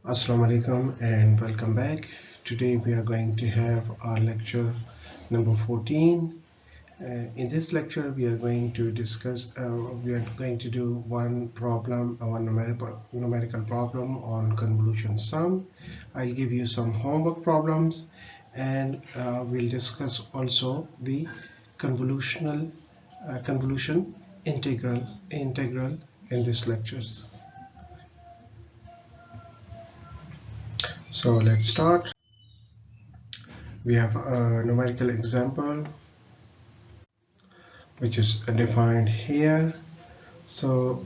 Assalamu alaikum and welcome back. Today we are going to have our lecture number 14. In this lecture we are going to do one problem, one numerical problem on convolution sum. I'll give you some homework problems and we'll discuss also the convolution integral in this lectures. So let's start. We have a numerical example which is defined here. So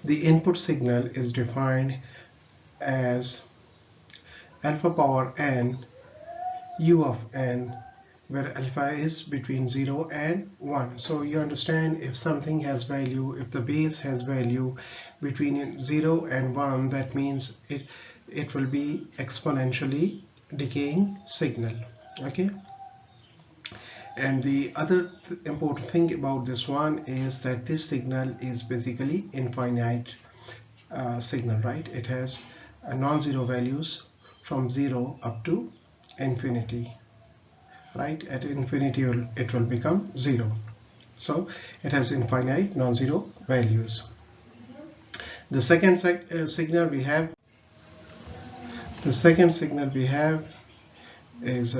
the input signal is defined as alpha power n u of n, where alpha is between 0 and 1. So you understand, if something has value, if the base has value between 0 and 1, that means it will be exponentially decaying signal. Okay. And the other important thing about this one is that this signal is basically infinite signal, right? It has non-zero values from 0 up to infinity, right? At infinity it will become 0. So it has infinite non-zero values. The second signal we have is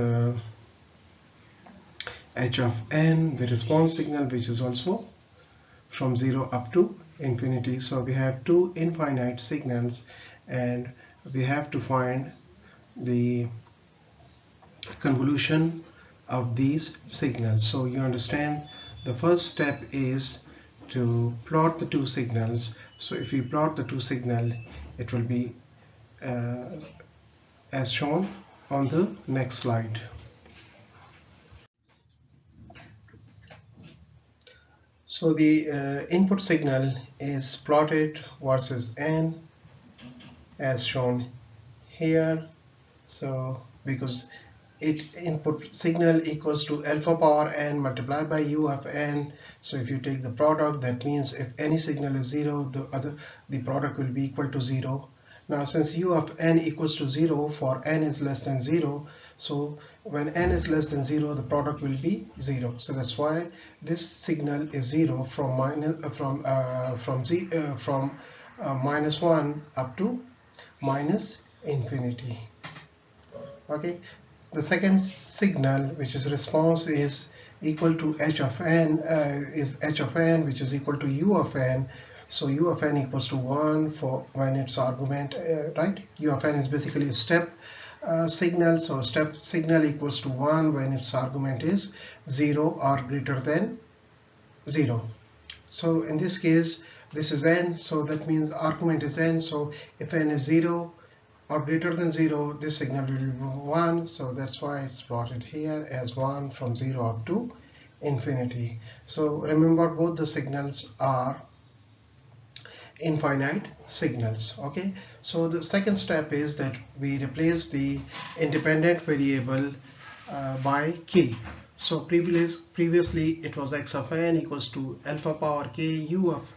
h of n, the response signal, which is also from 0 up to infinity. So we have two infinite signals and we have to find the convolution of these signals. So you understand, the first step is to plot the two signals. So if we plot the two signals, it will be as shown on the next slide. So the input signal is plotted versus n as shown here. So because input signal equals to alpha power n multiplied by u of n, so if you take the product, that means if any signal is 0, the product will be equal to 0. Now since u of n equals to 0 for n is less than 0, so when n is less than 0, the product will be 0. So that's why this signal is 0 from minus 1 up to minus infinity. Okay. The second signal, which is response, is equal to h of n, which is equal to u of n. So u of n equals to 1 for when its argument, right? U of n is basically a step signal. So step signal equals to 1 when its argument is 0 or greater than 0. So in this case, this is n, so that means argument is n. So if n is 0 or greater than 0, this signal will be 1. So that's why it's plotted here as 1 from 0 up to infinity. So remember, both the signals are infinite signals. Okay. So the second step is that we replace the independent variable by k. So previously it was x of n equals to alpha power k u of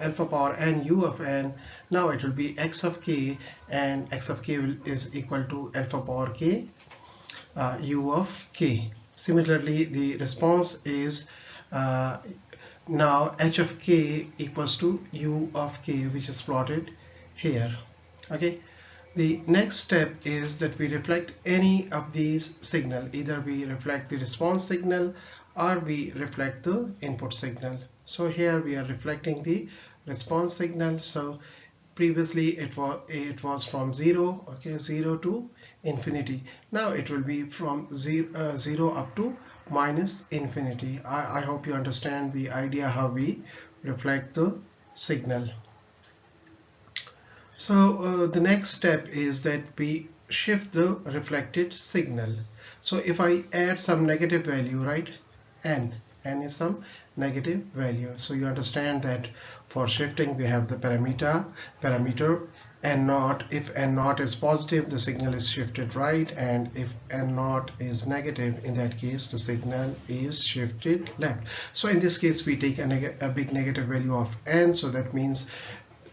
alpha power n u of n. Now it will be x of k, and x of k is equal to alpha power k u of k. Similarly, the response is now h of k equals to u of k, which is plotted here. Okay. The next step is that we reflect any of these signal. Either we reflect the response signal or we reflect the input signal. So here we are reflecting the response signal. So previously it was from 0, okay, 0 to infinity. Now it will be from 0 up to minus infinity. I hope you understand the idea how we reflect the signal. So the next step is that we shift the reflected signal. So if I add some negative value, right, n is some negative value. So you understand that for shifting we have the parameter n naught. If n naught is positive, the signal is shifted right, and if n naught is negative, in that case the signal is shifted left. So in this case we take a big negative value of n, so that means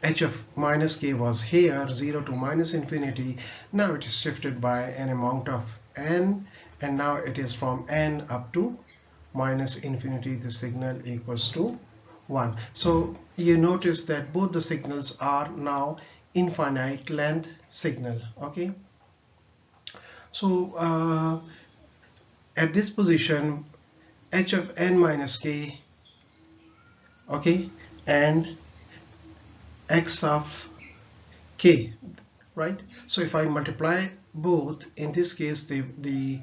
h of minus k was here, 0 to minus infinity. Now it is shifted by an amount of n, and now it is from n up to minus infinity. The signal equals to 1. So you notice that both the signals are now infinite length signal. Okay, so at this position, h of n minus k, okay, and x of k, right? So if I multiply both, in this case the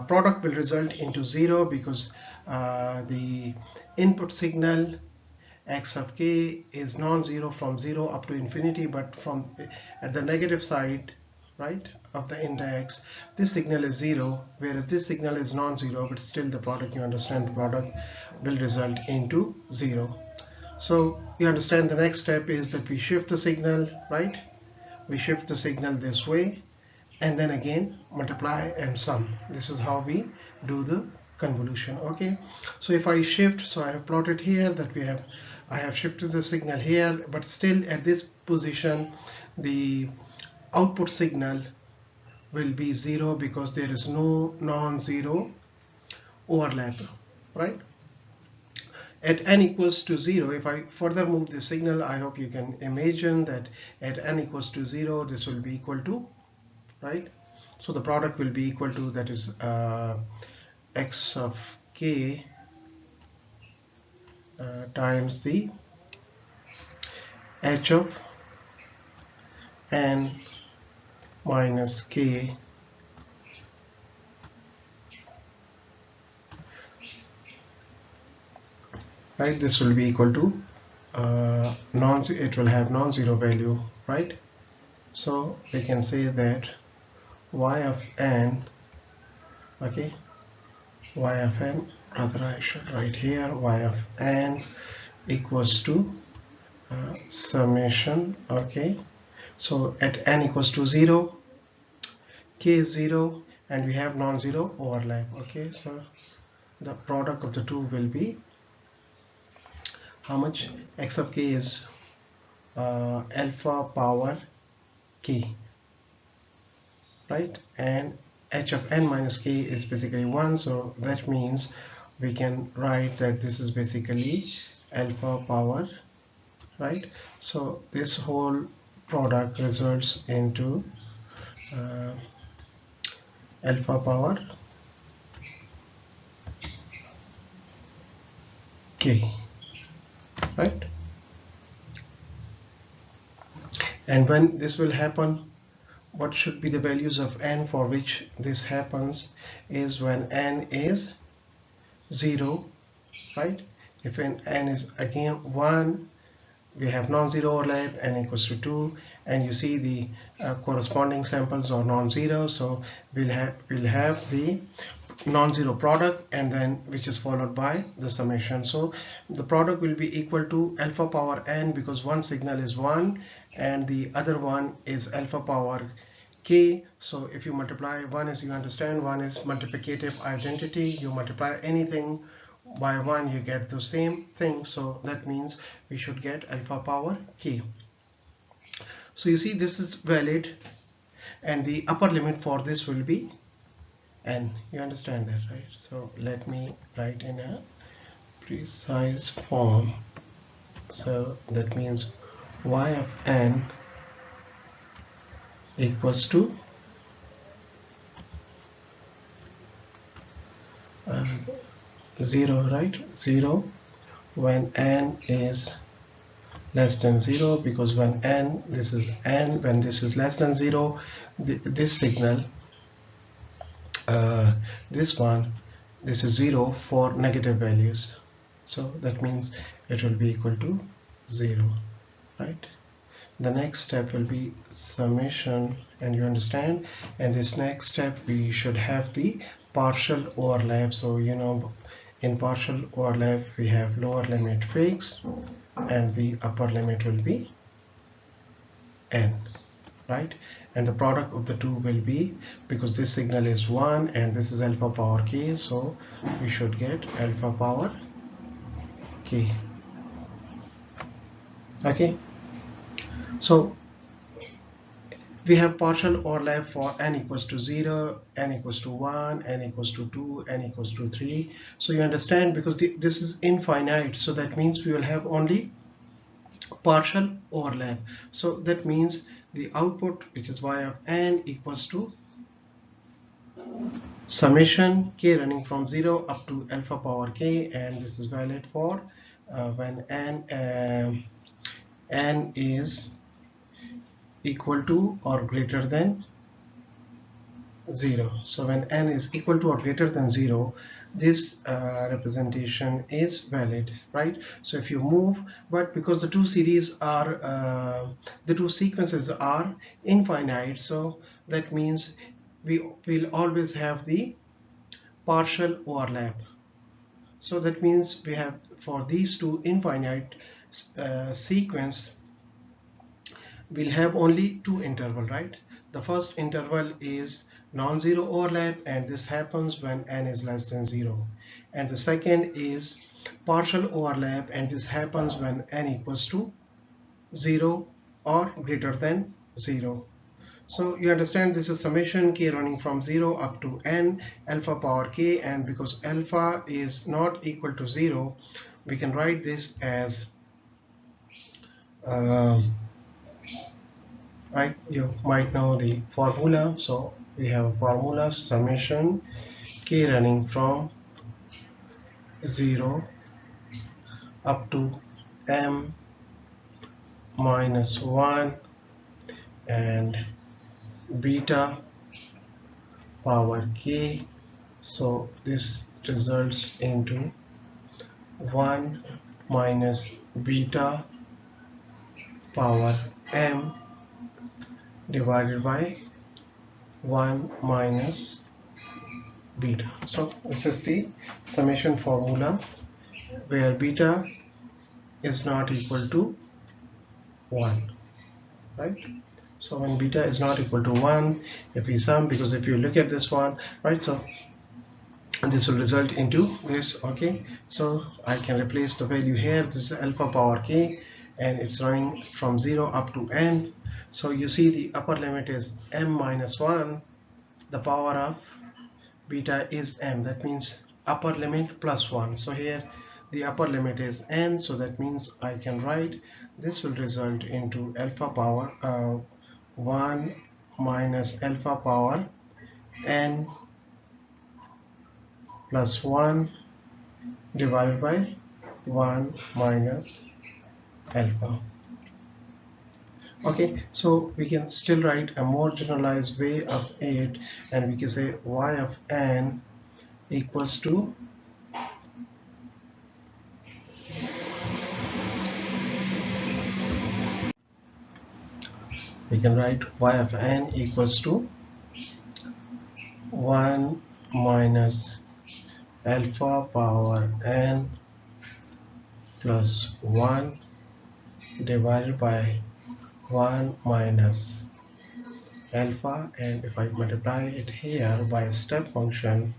product will result into 0, because the input signal x of k is non-zero from 0 up to infinity, but from at the negative side, right, of the index, this signal is 0, whereas this signal is non-zero, but still the product, you understand, the product will result into 0. So you understand the next step is that we shift the signal, right? We shift the signal this way, and then again multiply and sum. This is how we do the convolution. Okay, so if I shift, so I have plotted here that I have shifted the signal here, but still at this position the output signal will be 0, because there is no non-zero overlap, right? At n equals to 0, if I further move the signal, I hope you can imagine that at n equals to 0, this will be equal to, right? So the product will be equal to, that is x of k times the h of n minus k right. This will be equal to it will have non-zero value, right? So we can say that y of n, okay, y of n, rather I should write here, y of n equals to summation, okay. So at n equals to 0, k is 0, and we have non-zero overlap, okay. So the product of the two will be how much? X of k is alpha power k, right? And h of n minus k is basically 1, so that means we can write that this is basically alpha power, right? So this whole product results into alpha power k, right? And when this will happen, what should be the values of n for which this happens is when n is 0, right? If n is again 1, we have non-zero overlap, n equals to 2, and you see the corresponding samples are non-zero, so we'll have the non-zero product, and then which is followed by the summation. So the product will be equal to alpha power n, because one signal is 1 and the other one is alpha power k. So if you multiply, one is, you understand, one is multiplicative identity, you multiply anything by 1, you get the same thing, so that means we should get alpha power k. So you see this is valid, and the upper limit for this will be n. You understand that, right? So let me write in a precise form. So that means y of n equals to 0, right? 0 when n is less than 0, because when n, this is n, when this is less than 0, this signal, this is 0 for negative values, so that means it will be equal to 0, right? The next step will be summation, and you understand, and this next step we should have the partial overlap. So you know, in partial overlap we have lower limit fixed and the upper limit will be n, right? And the product of the two will be, because this signal is 1 and this is alpha power k, so we should get alpha power k, okay. So we have partial overlap for n equals to 0, n equals to 1, n equals to 2, n equals to 3. So you understand, because this is infinite, so that means we will have only partial overlap. So that means the output, which is y of n, equals to summation k running from 0 up to alpha power k, and this is valid for when n is equal to or greater than 0. So when n is equal to or greater than 0, this representation is valid, right? So if you move, but because the two series are the two sequences are infinite, so that means we will always have the partial overlap. So that means we have, for these two infinite sequence, we'll have only two interval, right? The first interval is non-zero overlap, and this happens when n is less than 0. And the second is partial overlap, and this happens when n equals to 0 or greater than 0. So you understand, this is summation k running from 0 up to n alpha power k, and because alpha is not equal to 0, we can write this as right, you might know the formula. So we have a formula, summation k running from 0 up to m minus 1 and beta power k. So this results into 1 minus beta power m divided by 1 minus beta. So this is the summation formula where beta is not equal to 1, right? So when beta is not equal to 1, if we sum, because if you look at this one, right, so this will result into this. Okay, so I can replace the value here. This is alpha power k, and it's running from 0 up to n. So you see the upper limit is m minus 1, the power of beta is m, that means upper limit plus 1. So here the upper limit is n, so that means I can write this will result into alpha power 1 minus alpha power n plus 1 divided by 1 minus alpha. Okay, so we can still write a more generalized way of it, and we can say y of n equals to we can write y of n equals to 1 minus alpha power n plus 1 divided by 1 minus alpha, and if I multiply it here by a step function,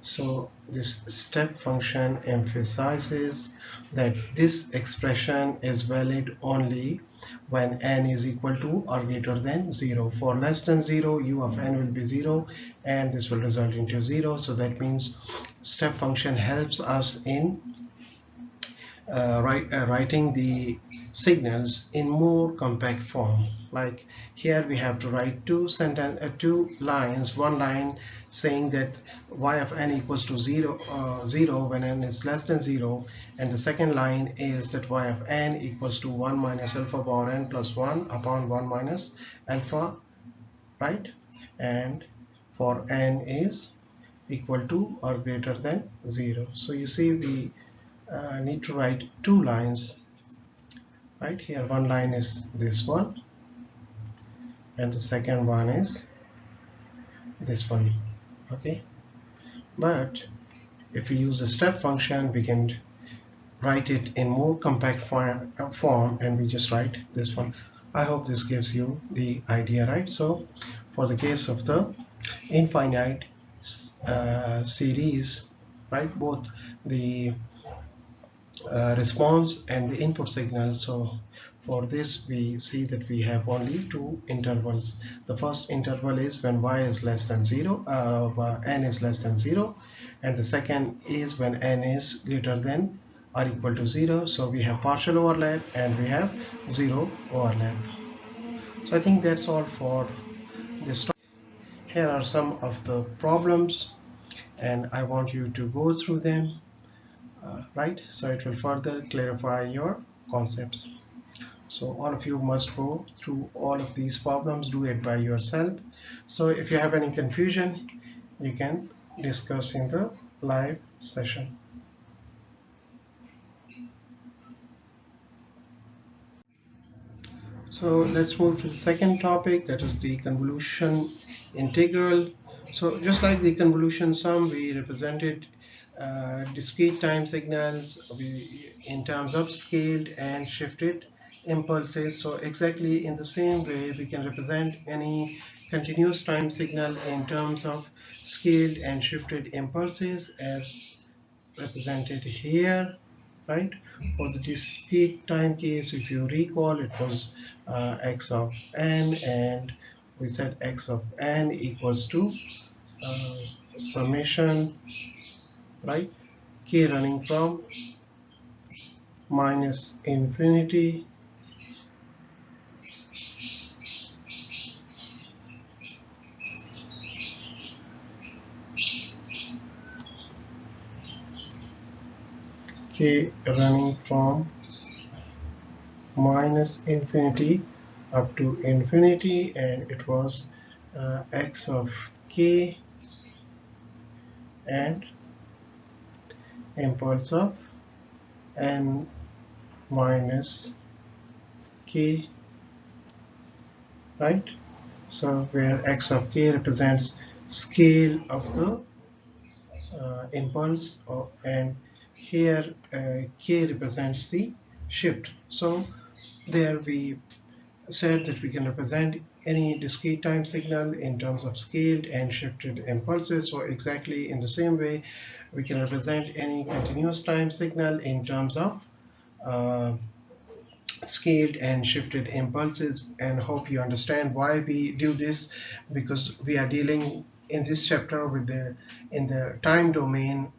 so this step function emphasizes that this expression is valid only when n is equal to or greater than 0. For less than 0, u of n will be 0, and this will result into 0. So that means step function helps us in writing the signals in more compact form. Like here we have to write two lines, one line saying that y of n equals to 0 when n is less than 0, and the second line is that y of n equals to 1 minus alpha power n plus 1 upon 1 minus alpha, right? And for n is equal to or greater than 0. So you see we need to write two lines, right? Here one line is this one, and the second one is this one. Okay, but if we use a step function, we can write it in more compact form, and we just write this one. I hope this gives you the idea, right? So for the case of the infinite series, right, both the response and the input signal, so for this we see that we have only two intervals. The first interval is when y is less than 0, n is less than 0, and the second is when n is greater than or equal to 0. So we have partial overlap and we have zero overlap. So I think that's all for this topic. Here are some of the problems and I want you to go through them, right? So it will further clarify your concepts. So all of you must go through all of these problems, do it by yourself. So if you have any confusion, you can discuss in the live session. So let's move to the second topic, that is the convolution integral. So just like the convolution sum, we represented discrete time signals in terms of scaled and shifted impulses. So exactly in the same way, we can represent any continuous time signal in terms of scaled and shifted impulses as represented here, right? For the discrete time case, if you recall, it was x of n, and we said x of n equals to summation, right? K running from minus infinity k running from minus infinity up to infinity, and it was x of k and impulse of n minus k, right? So where x of k represents scale of the impulse, and here k represents the shift. So there we said that we can represent any discrete time signal in terms of scaled and shifted impulses. So exactly in the same way, we can represent any continuous time signal in terms of scaled and shifted impulses. And hope you understand why we do this, because we are dealing in this chapter with in the time domain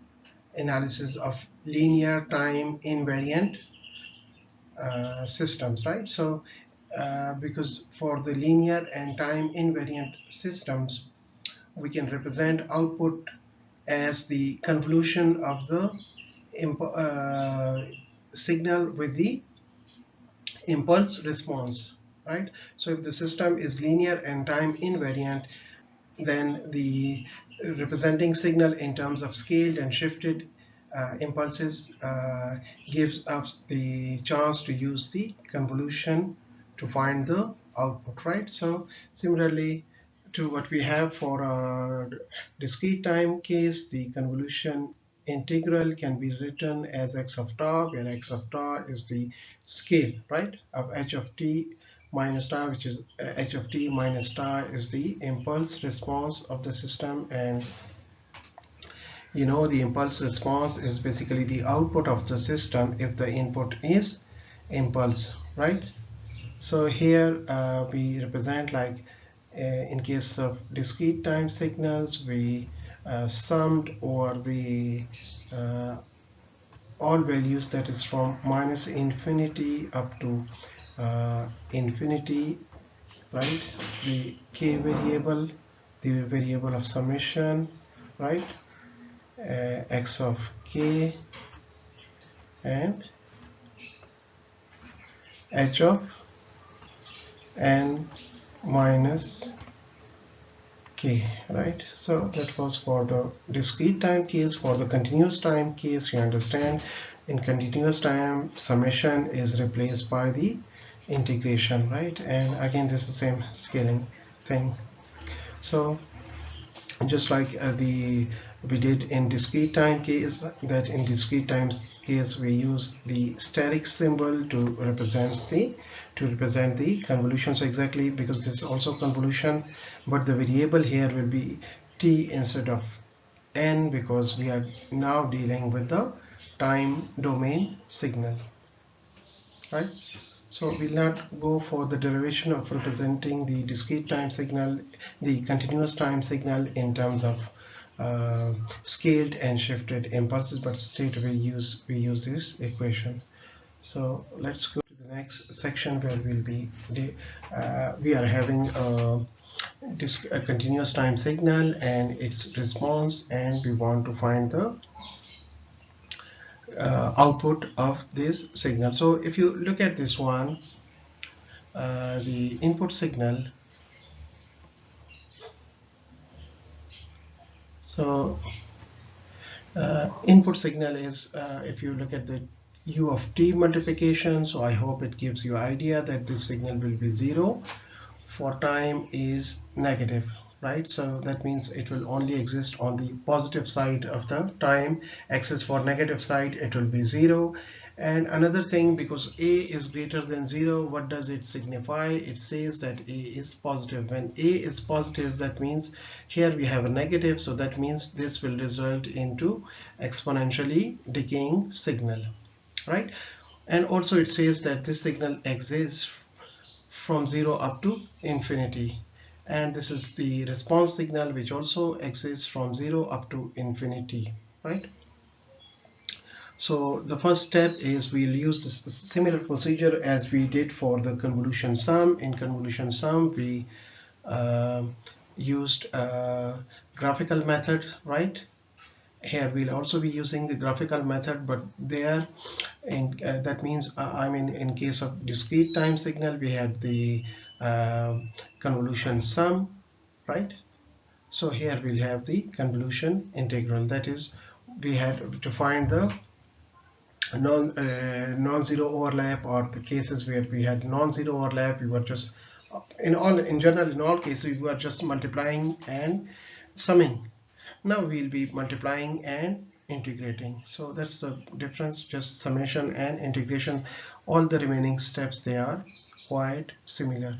analysis of linear time invariant systems, right? So because for the linear and time invariant systems, we can represent output as the convolution of the signal with the impulse response, right? So if the system is linear and time invariant, then the representing signal in terms of scaled and shifted impulses gives us the chance to use the convolution to find the output, right? So similarly to what we have for a discrete time case, the convolution integral can be written as x of tau, where x of tau is the scale, right, of h of t minus tau, which is h of t minus tau is the impulse response of the system. And you know, the impulse response is basically the output of the system if the input is impulse, right? So here we represent, like in case of discrete time signals, we summed over the all values, that is from minus infinity up to infinity, right? The k variable, the variable of summation, right? X of k and h of n minus k, right? So that was for the discrete time case. For the continuous time case, you understand, in continuous time, summation is replaced by the integration, right? And again, this is the same scaling thing. So just like we did in discrete time case, that in discrete time case we use the steric symbol to represent the convolution. So exactly, because this is also convolution, but the variable here will be t instead of n, because we are now dealing with the time domain signal, right? So we'll not go for the derivation of representing the discrete time signal, the continuous time signal in terms of scaled and shifted impulses, but straight away we use this equation. So let's go to the next section where we are having a continuous time signal and its response, and we want to find the output of this signal. So if you look at this one, the input signal, so input signal is, if you look at the u of t multiplication, so I hope it gives you idea that this signal will be 0 for time is negative, right? So that means it will only exist on the positive side of the time axis. For negative side it will be 0. And another thing, because a is greater than 0, what does it signify? It says that a is positive. When a is positive, that means here we have a negative, so that means this will result into exponentially decaying signal, right? And also it says that this signal exists from 0 up to infinity, and this is the response signal, which also exists from 0 up to infinity, right? So the first step is we'll use this similar procedure as we did for the convolution sum. In convolution sum we used a graphical method, right? Here we'll also be using the graphical method, but there that means I mean in case of discrete time signal we had the convolution sum, right? So here we'll have the convolution integral, that is we had to find the non-zero overlap, or the cases where we had non-zero overlap, we were just in all cases we were just multiplying and summing. Now we'll be multiplying and integrating. So that's the difference, just summation and integration. All the remaining steps, they are quite similar.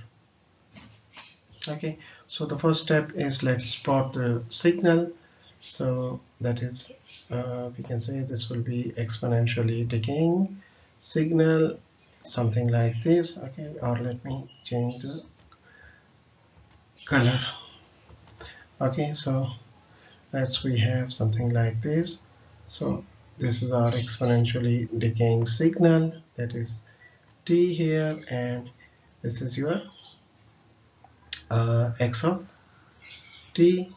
Okay, so the first step is let's plot the signal. So that is we can say this will be exponentially decaying signal, something like this. Okay, or let me change the color. Okay, so we have something like this. So this is our exponentially decaying signal, that is t here, and this is your x of t.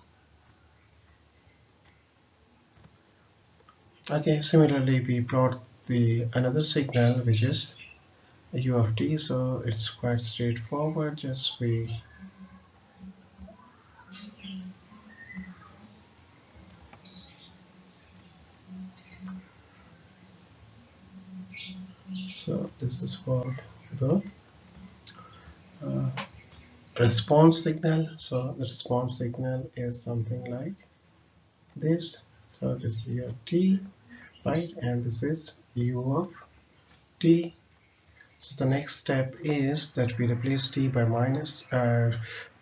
Okay, similarly we plot the another signal which is u of t, so it's quite straightforward. Just so this is for the response signal. So the response signal is something like this. So this is u of t, right, and this is u of t. So the next step is that we replace t by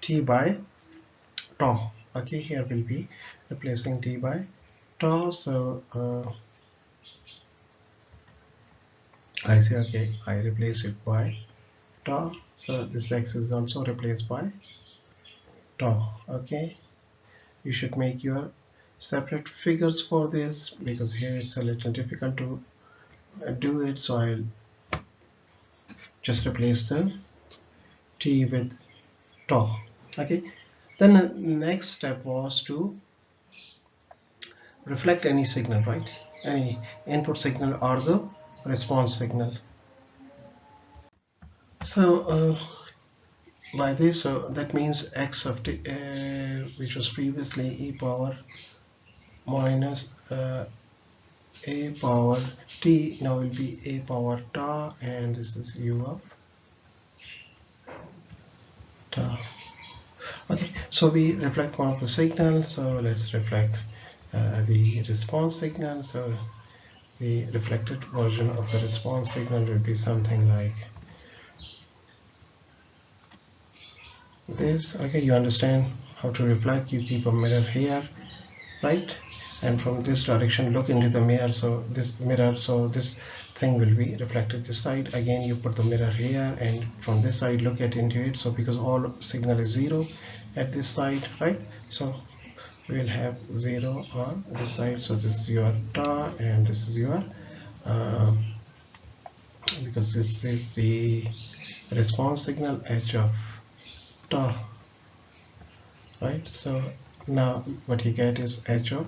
t by tau. Okay, here we'll be replacing t by tau. So I say, okay, I replace it by tau. So this x is also replaced by tau. Okay, you should make your separate figures for this, because here it's a little difficult to do it. So I'll just replace the t with tau. Okay, then the next step was to reflect any signal, right? Any input signal or the response signal. So by this, so that means x of t, which was previously e power minus a power t, now will be a power tau, and this is u of tau. Okay, so we reflect one of the signals. So let's reflect the response signal. So the reflected version of the response signal will be something like this. Okay, you understand how to reflect. You keep a mirror here, right, and from this direction look into the mirror. So this thing will be reflected this side. Again, you put the mirror here, and from this side look at into it. So because all signal is 0 at this side, right? So we will have 0 on this side. So this is your ta, and this is your because this is the response signal h of ta, right? So now what you get is h of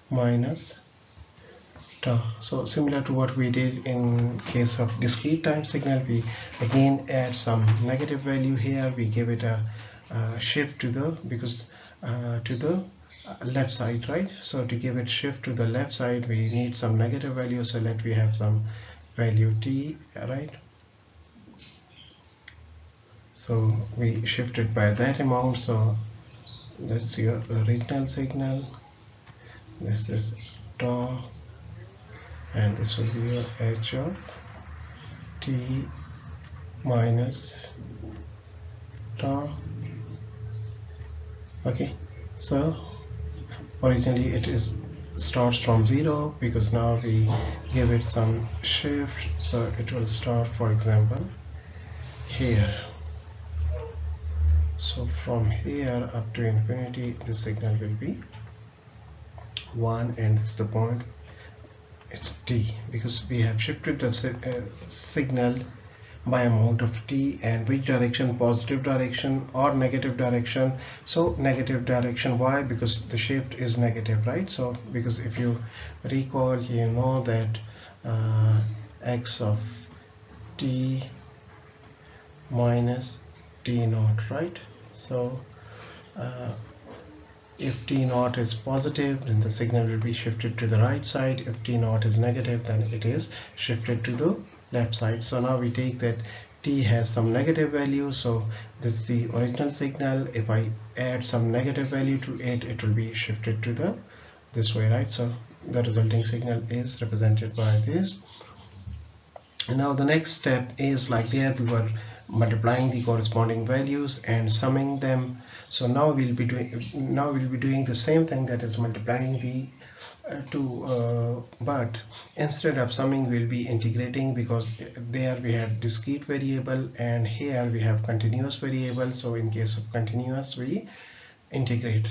minus ta. So similar to what we did in case of discrete time signal, we again add some negative value here. We give it a shift to the to the left side, right? So to give it shift to the left side, we need some negative value. So let we have some value t, right? So we shift it by that amount. So that's your original signal. This is tau, and this will be your h of t minus tau. Okay, so originally it starts from 0, because now we give it some shift, so it will start, for example, here. So from here up to infinity, the signal will be 1, and it's the point, it's t, because we have shifted the signal by amount of t, and which direction, positive direction or negative direction. So negative direction, why? Because the shift is negative, right? So because if you recall, you know that x of t minus t naught, right? So if t naught is positive, then the signal will be shifted to the right side. If t naught is negative, then it is shifted to the left side. So now we take that t has some negative value, so this is the original signal. If I add some negative value to it, it will be shifted to the this way, right? So the resulting signal is represented by this. And now the next step is, like there we were multiplying the corresponding values and summing them. So now we'll be doing the same thing, that is multiplying the but instead of summing, we'll be integrating, because there we have discrete variable and here we have continuous variable. So in case of continuous, we integrate.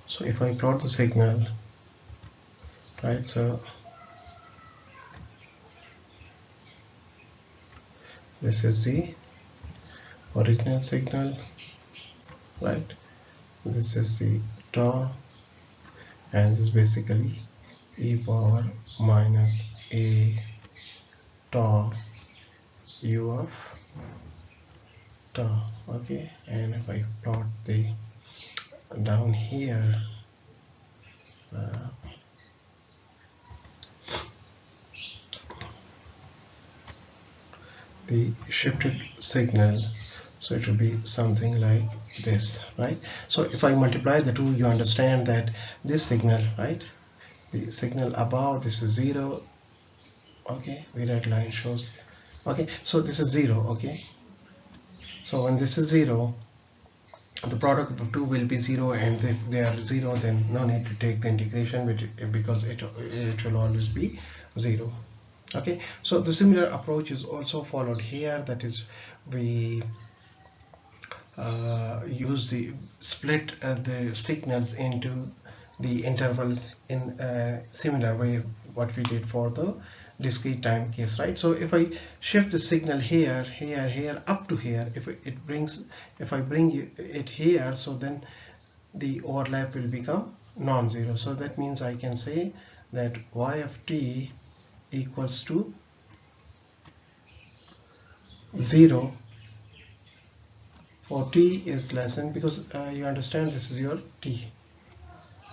So if I plot the signal, right, so this is the original signal, right? This is the tau, and this is basically e power minus a tau u of tau. Okay, and if I plot the down here, the shifted signal, so it will be something like this, right? So if I multiply the two, you understand that this signal, right, the signal above, this is 0. Okay, the red line shows. Okay, so this is 0. Okay, so when this is 0, the product of the two will be 0, and if they are 0, then no need to take the integration, because it will always be 0. Okay, so the similar approach is also followed here, that is we use the split the signals into the intervals in a similar way what we did for the discrete time case, right? So if I shift the signal here, here up to here, if I bring it here, so then the overlap will become non-zero. So that means I can say that y of t equals to 0 for t is less than, because you understand this is your t.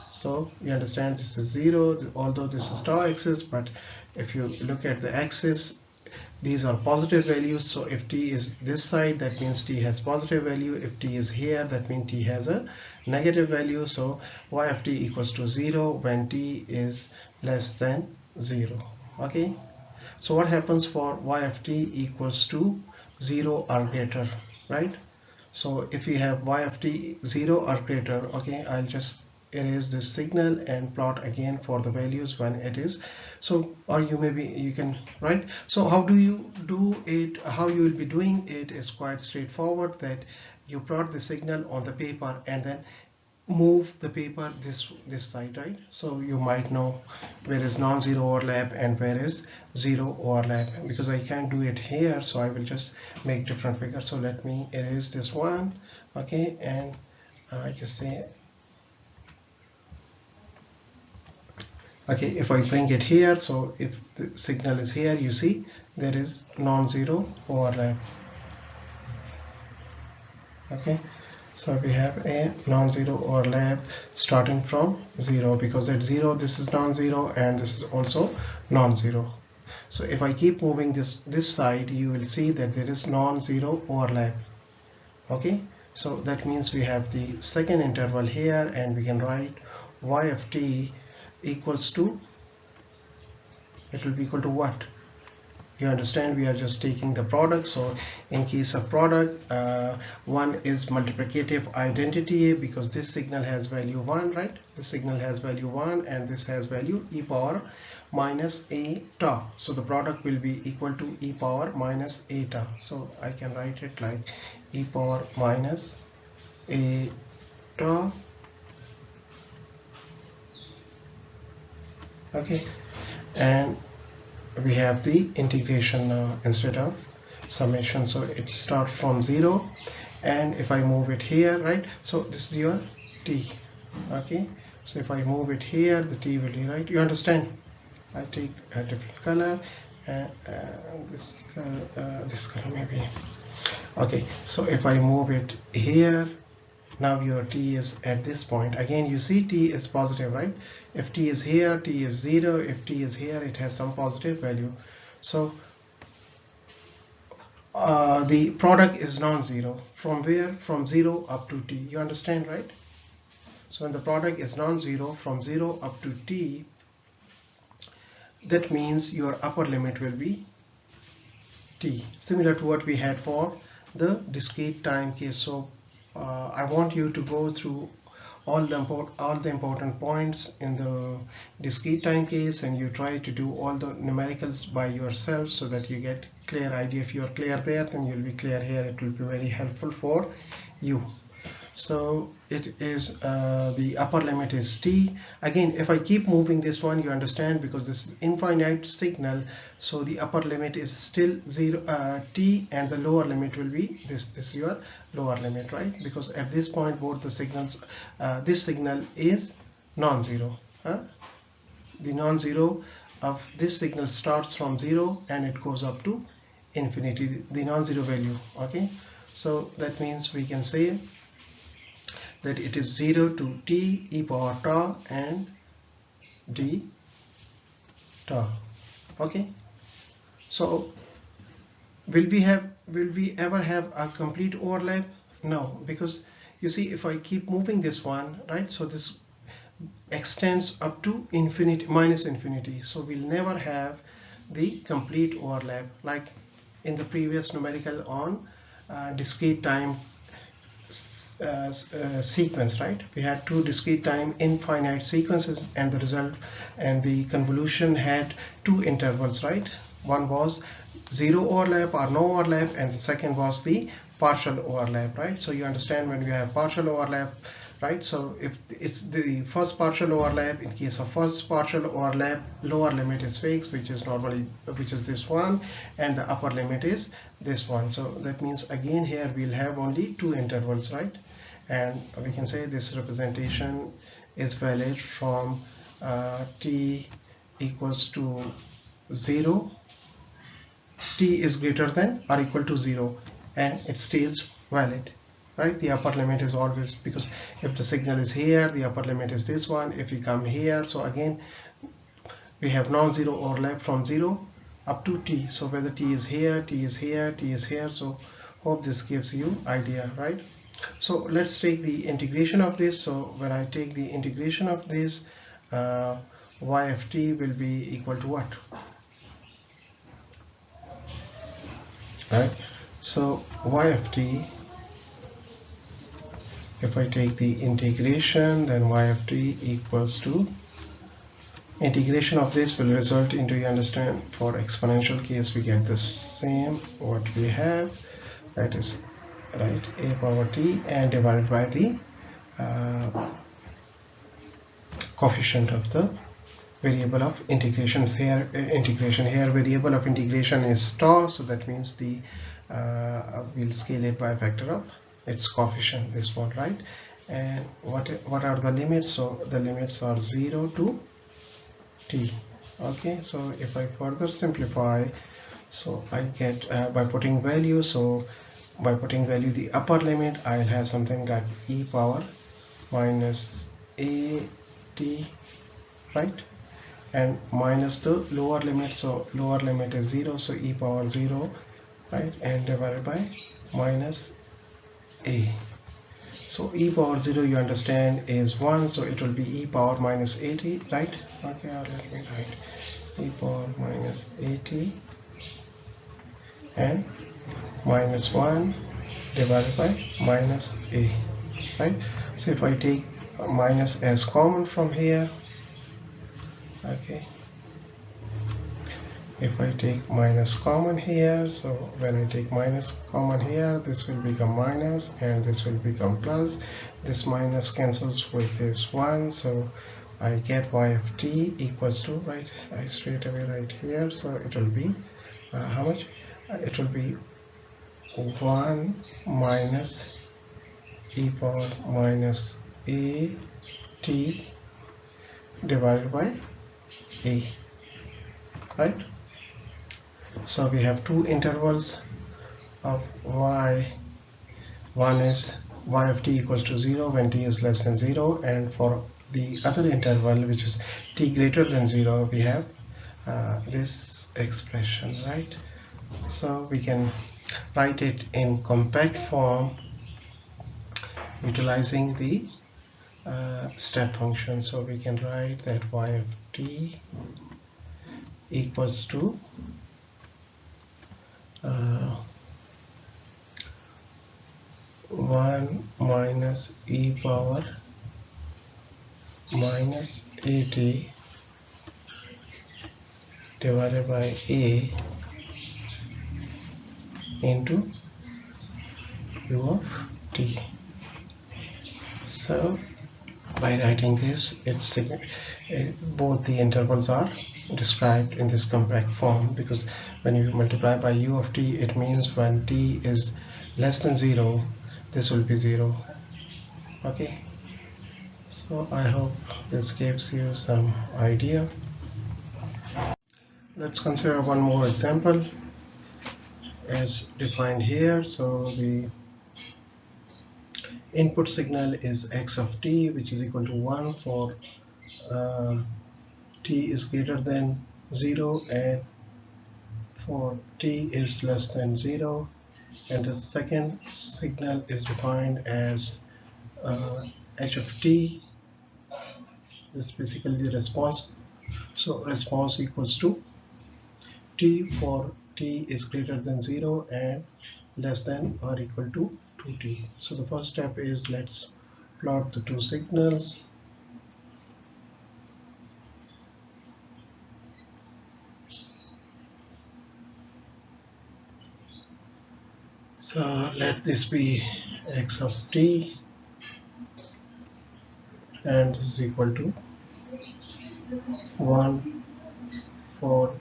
So you understand this is 0, although this is tau axis, but if you look at the axis, these are positive values. So if t is this side, that means t has positive value. If t is here, that means t has a negative value. So y of t equals to 0 when t is less than 0. Okay, so what happens for y of t equals to 0 or greater, right? So if we have y of t 0 or greater, okay, I'll just erase this signal and plot again for the values when it is. So, or you can, right? So how do you do it? How you will be doing it is quite straightforward, that you plot the signal on the paper and then move the paper this side, right? So you might know where is non-zero overlap and where is zero overlap. Because I can't do it here, so I will just make different figures. So let me erase this one, okay, and I just say, okay, if I bring it here, so if the signal is here, you see there is non-zero overlap. Okay, so we have a non-zero overlap starting from 0, because at 0 this is non-zero and this is also non-zero. So if I keep moving this side, you will see that there is non-zero overlap. Okay, so that means we have the second interval here, and we can write y of t equals to, it will be equal to what? You understand, we are just taking the product. So in case of product, one is multiplicative identity, because this signal has value 1, right? This signal has value 1 and this has value e power minus a tau. So the product will be equal to e power minus a tau. So I can write it like e power minus a tau. Okay, and we have the integration now instead of summation. So it starts from 0, and if I move it here, right, so this is your t. Okay, so if I move it here, the t will be, right, you understand. I take a different color, and this color maybe. Okay, so if I move it here, now your t is at this point. Again, you see t is positive, right? If t is here, t is 0. If t is here, it has some positive value. So the product is non-zero. From where? From 0 up to t. You understand, right? So when the product is non-zero from 0 up to t, that means your upper limit will be t, similar to what we had for the discrete time case. So I want you to go through all the important points in the discrete time case, and you try to do all the numericals by yourself, so that you get clear idea. If you are clear there, then you'll be clear here. It will be very helpful for you. So it is the upper limit is t. Again, if I keep moving this one, you understand, because this is infinite signal, so the upper limit is still 0 t, and the lower limit will be this is your lower limit, right? Because at this point both the signals, this signal is non-zero. The non-zero of this signal starts from 0 and it goes up to infinity, the non-zero value. Okay, so that means we can say that it is 0 to t e power tau and d tau. Okay, so will we ever have a complete overlap? No, because you see, if I keep moving this one, right, so this extends up to infinity, minus infinity, so we'll never have the complete overlap like in the previous numerical on discrete time sequence, right? We had two discrete time infinite sequences, and the result and the convolution had two intervals, right? One was zero overlap or no overlap, and the second was the partial overlap, right? So you understand, when we have partial overlap, right? So if it's the first partial overlap, in case of first partial overlap, lower limit is fixed, which is this one, and the upper limit is this one. So that means again here we'll have only two intervals, right? And we can say this representation is valid from t equals to 0, t is greater than or equal to 0, and it stays valid, right? The upper limit is always, because if the signal is here, the upper limit is this one. If we come here, so again we have non-zero overlap from 0 up to t. So whether t is here, t is here, t is here. So hope this gives you idea, right? So let's take the integration of this. So when I take the integration of this, y of t will be equal to what? Right? So y of t if I take the integration, then y of t equals to integration of this will result into, you understand, for exponential case we get the same what we have, that is right a power t and divided by the coefficient of the variable of integrations here. Integration here, variable of integration is tau, so that means the we'll scale it by a factor of its coefficient, this one, right? And what are the limits? So the limits are 0 to t. Okay, so if I further simplify, so I get by putting value, so by putting value the upper limit, I'll have something like e power minus a t, right? And minus the lower limit, so lower limit is 0, so e power 0, right? And divided by minus a. So e power 0, you understand, is 1, so it will be e power minus 80, right? Okay, let me write e power minus 80 and minus 1 divided by minus a, right? So if I take minus as common from here, okay, if I take minus common here, so when I take minus common here, this will become minus and this will become plus. This minus cancels with this 1, so I get y of t equals to, right, I straight away right here, so it will be how much? It will be 1 minus e power minus a t divided by a, right? So we have two intervals of y. One is y of t equals to 0 when t is less than 0, and for the other interval, which is t greater than 0, we have this expression, right? So we can write it in compact form utilizing the step function. So we can write that y of t equals to 1 minus e power minus at divided by a into u of t. So by writing this, both the intervals are described in this compact form, because when you multiply by u of t, it means when t is less than 0, this will be 0. Okay, so I hope this gives you some idea. Let's consider one more example as defined here. So the input signal is x of t, which is equal to 1 for t is greater than 0 and for t is less than 0, and the second signal is defined as h of t. This is basically the response. So response equals to t for t is greater than 0 and less than or equal to 2t. So the first step is, let's plot the two signals. So let this be x of t and this is equal to 1 for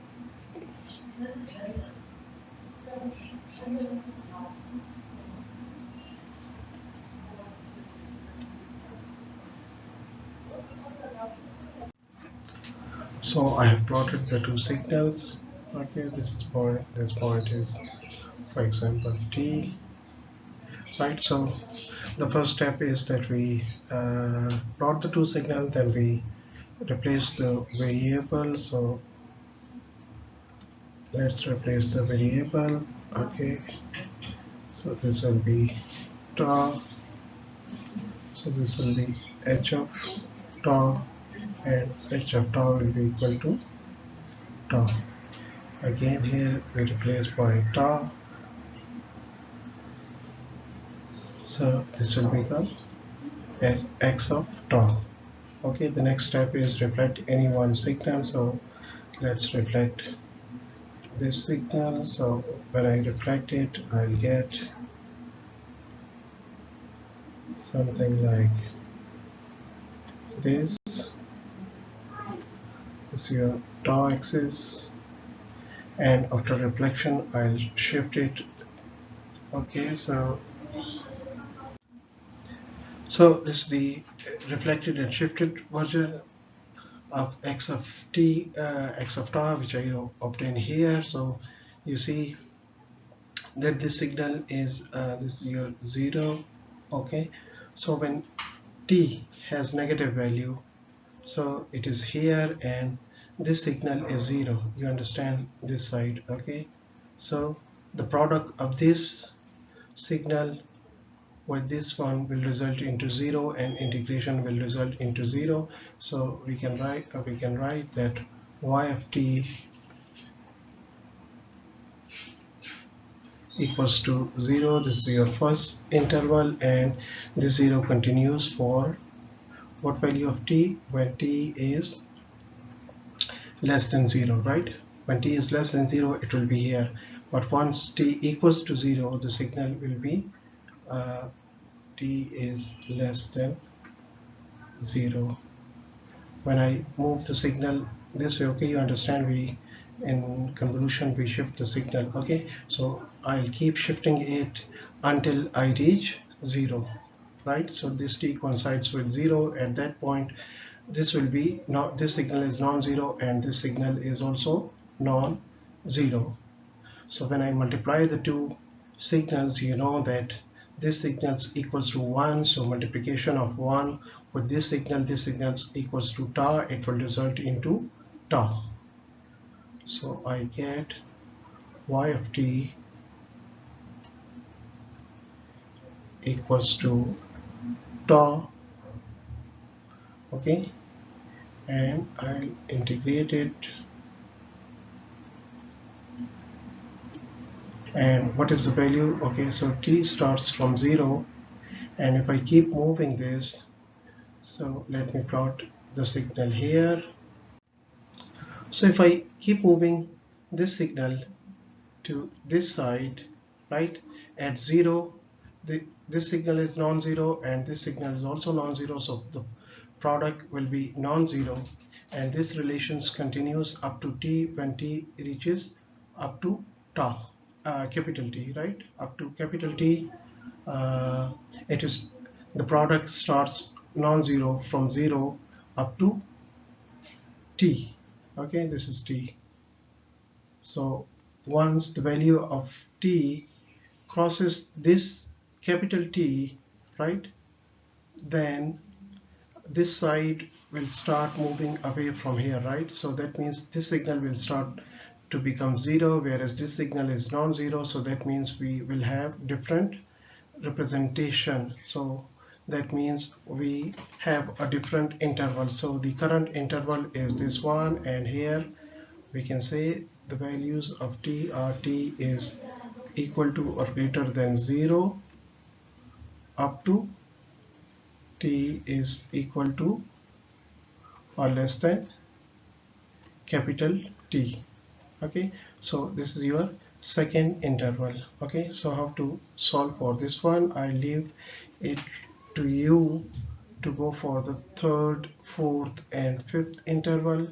so I have plotted the two signals. Okay, this point is, for example, t, right? So the first step is that we plot the two signals, then we replace the variable. So let's replace the variable. Okay, so this will be tau, so this will be h of tau, and h of tau will be equal to tau. Again here we replace by tau, so this will become at x of tau. Okay, the next step is reflect any one signal. So let's reflect this signal. So when I reflect it, I'll get something like this. This is your tau axis, and after reflection I'll shift it. Okay, so this is the reflected and shifted version of x of t, x of tau, which I obtain here. So you see that this signal is this is your 0. Okay, so when t has negative value, so it is here, and this signal is 0. You understand this side? Okay, so the product of this signal with this one will result into 0, and integration will result into 0. So we can write that y of t equals to 0. This is your first interval, and this 0 continues for what value of t? When t is less than 0, right? When t is less than 0, it will be here. But once t equals to 0, the signal will be t is less than 0. When I move the signal this way, okay, you understand, we in convolution we shift the signal. Okay, so I'll keep shifting it until I reach 0, right? So this t coincides with 0. At that point, this will be not, this signal is non-zero, and this signal is also non-zero. So when I multiply the two signals, you know that this signal equals to 1. So multiplication of 1 with this signal equals to tau. It will result into tau. So I get y of t equals to tau. Okay, and I'll integrate it. And what is the value? Okay, so t starts from 0, and if I keep moving this, so let me plot the signal here. So if I keep moving this signal to this side, right, at 0, this signal is non-zero, and this signal is also non-zero, so the product will be non-zero, and this relations continues up to t. When t reaches up to tau, capital T, right, up to capital T, it is, the product starts non-zero from 0 up to t. Okay, this is t. So once the value of t crosses this capital T, right, then this side will start moving away from here, right? So that means this signal will start to become 0, whereas this signal is non-zero. So that means we will have different representation. So that means we have a different interval. So the current interval is this one, and here we can say the values of t are t is equal to or greater than 0 up to t is equal to or less than capital T. Okay, so this is your second interval. Okay, so how to solve for this one? I leave it to you to go for the third, fourth, and fifth interval.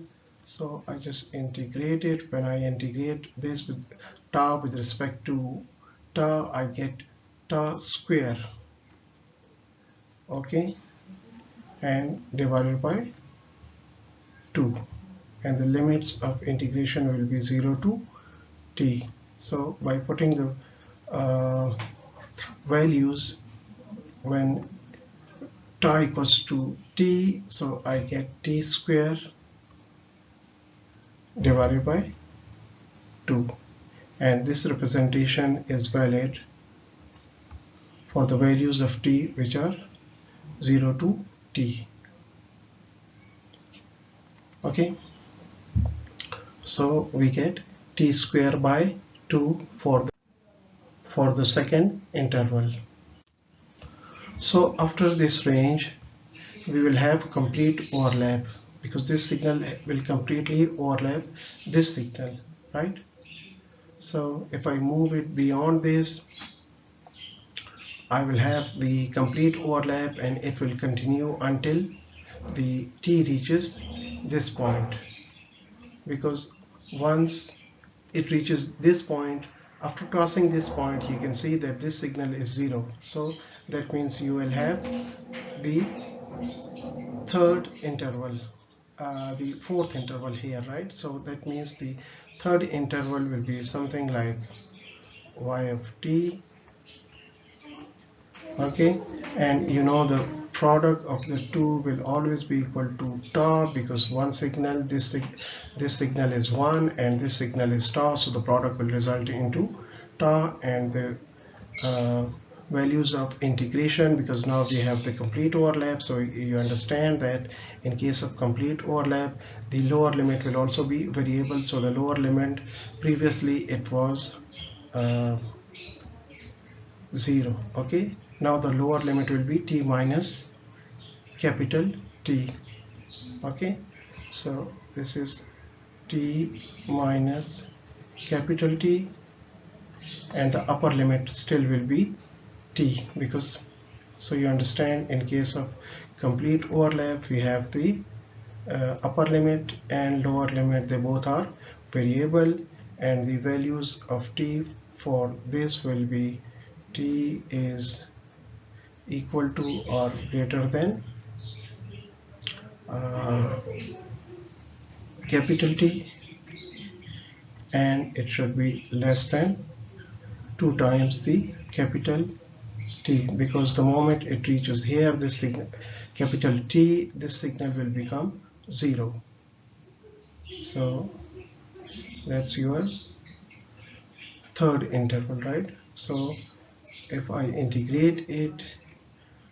So I just integrate it. When I integrate this with tau with respect to tau, I get tau square. Okay, and divided by 2, and the limits of integration will be 0 to t. So by putting the values when tau equals to t, so I get t square divided by 2, and this representation is valid for the values of t which are 0 to t. Okay, so we get t square by 2 for the second interval. So after this range, we will have complete overlap, because this signal will completely overlap this signal, right? So if I move it beyond this, I will have the complete overlap, and it will continue until the t reaches this point, because once it reaches this point, after crossing this point, you can see that this signal is 0. So that means you will have the third interval, the fourth interval here, right? So that means the third interval will be something like y of t, okay? And you know the product of the two will always be equal to tau, because one signal, this signal is 1 and this signal is tau, so the product will result into tau. And the values of integration, because now we have the complete overlap, so you understand that in case of complete overlap, the lower limit will also be variable. So the lower limit, previously it was 0, okay? Now the lower limit will be t minus capital T, okay? So this is t minus capital T, and the upper limit still will be t, because, so you understand, in case of complete overlap, we have the upper limit and lower limit, they both are variable, and the values of t for this will be t is equal to or greater than capital T, and it should be less than 2 times the capital T, because the moment it reaches here, this signal capital T, this signal will become 0. So that's your third interval, right? So if I integrate it,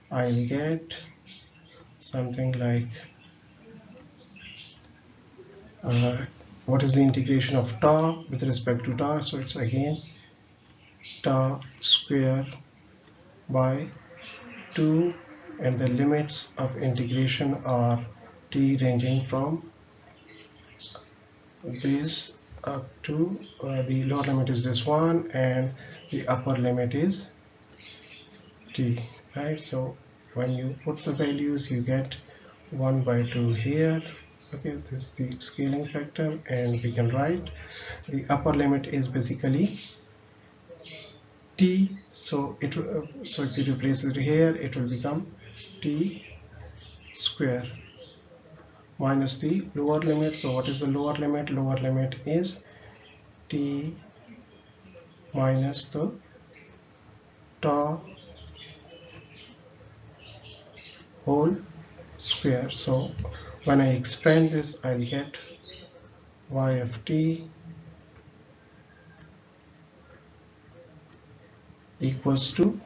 I'll get something like what is the integration of tau with respect to tau? So it's again tau square by 2, and the limits of integration are t ranging from this up to the lower limit is this one, and the upper limit is t, right? So when you put the values, you get 1 by 2 here, okay? This is the scaling factor, and we can write the upper limit is basically t, so it so if you replace it here, it will become t square minus the lower limit. So what is the lower limit? Lower limit is t minus the tau whole square. So when I expand this, I'll get y of t equals to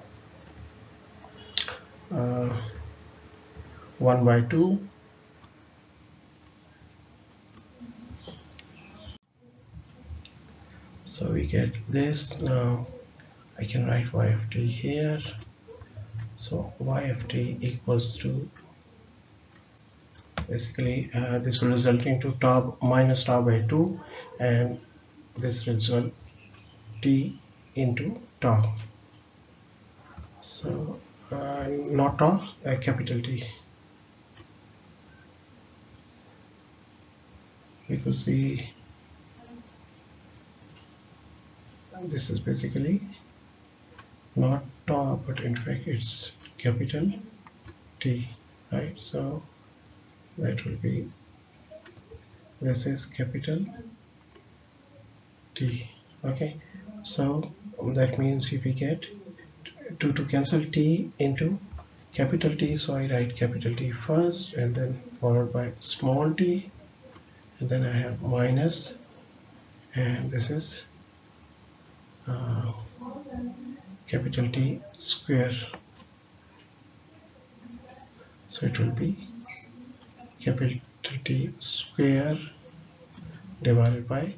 1 by 2 so we get this. Now I can write y of t here, so y of t equals to basically this will result into tau minus tau by 2, and this result t into tau, so not tau, capital T, because this is basically not tau, but in fact it's capital T, right? So that will be, this is capital T, okay? So that means if we get to cancel T into capital T, so I write capital T first and then followed by small t, and then I have minus, and this is capital T square, so it will be capital T square divided by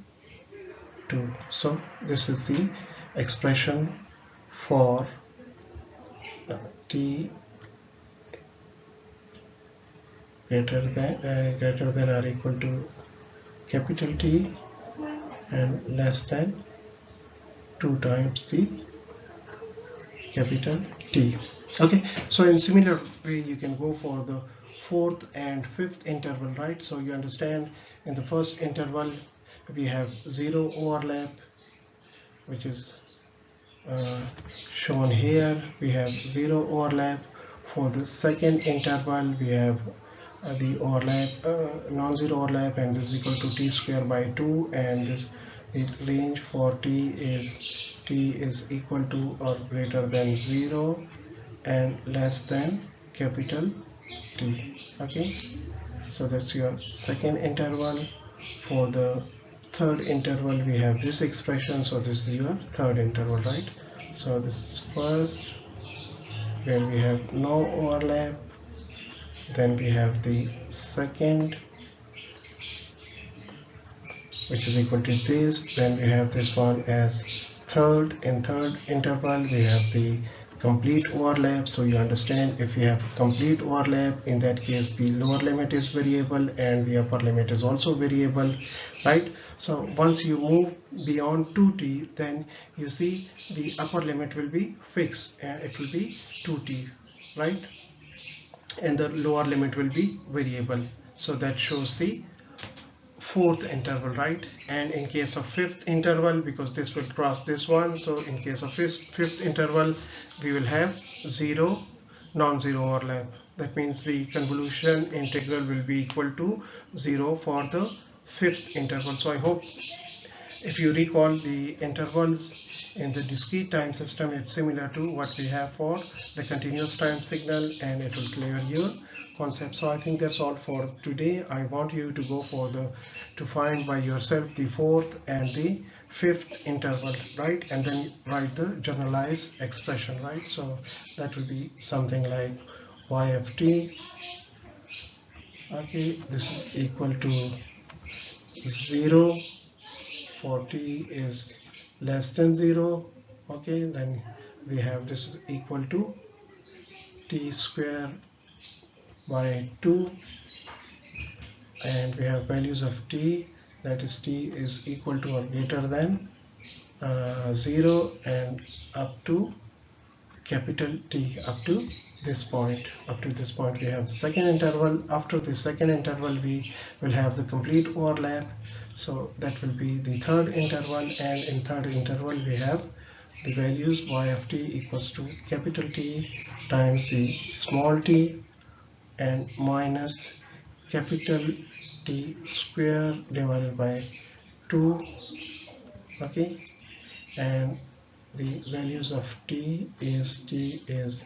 2. So this is the expression for t greater than or equal to capital T and less than 2 times the capital T. Okay, so in similar way you can go for the fourth and fifth interval, right? So you understand in the first interval we have zero overlap, which is shown here. We have zero overlap. For the second interval we have the overlap, non-zero overlap, and this is equal to t square by 2, and this range for t is equal to or greater than 0 and less than capital T. Okay, so that's your second interval. For the third interval we have this expression, so this is your third interval, right? So this is first, where we have no overlap, then we have the second, which is equal to this, then we have this one as third. In third interval we have the complete overlap. So you understand, if you have complete overlap, in that case the lower limit is variable and the upper limit is also variable, right? So once you move beyond 2t, then you see the upper limit will be fixed and it will be 2t, right? And the lower limit will be variable. So that shows the fourth interval, right? And in case of fifth interval, because this will cross this one, so in case of fifth interval we will have zero non-zero overlap. That means the convolution integral will be equal to 0 for the fifth interval. So I hope if you recall the intervals in the discrete time system, it's similar to what we have for the continuous time signal, and it will clear your concept. So I think that's all for today. I want you to go for to find by yourself the fourth and the fifth interval, right? And then write the generalized expression, right? So that will be something like y of t. Okay, this is equal to 0 for t is less than 0. Okay, then we have this is equal to t square by 2, and we have values of t, that is t is equal to or greater than 0 and up to capital T, up to this point. Up to this point we have the second interval. After the second interval we will have the complete overlap, so that will be the third interval, and in third interval we have the values y of t equals to capital T times the small t and minus capital T square divided by 2. Okay, and the values of t is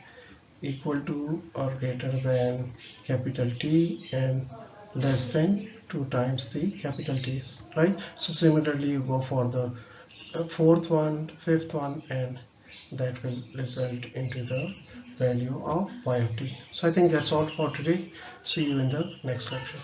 equal to or greater than capital T and less than 2 times the capital T's, right? So similarly you go for the fourth one, fifth one, and that will result into the value of y of t. So I think that's all for today. See you in the next lecture.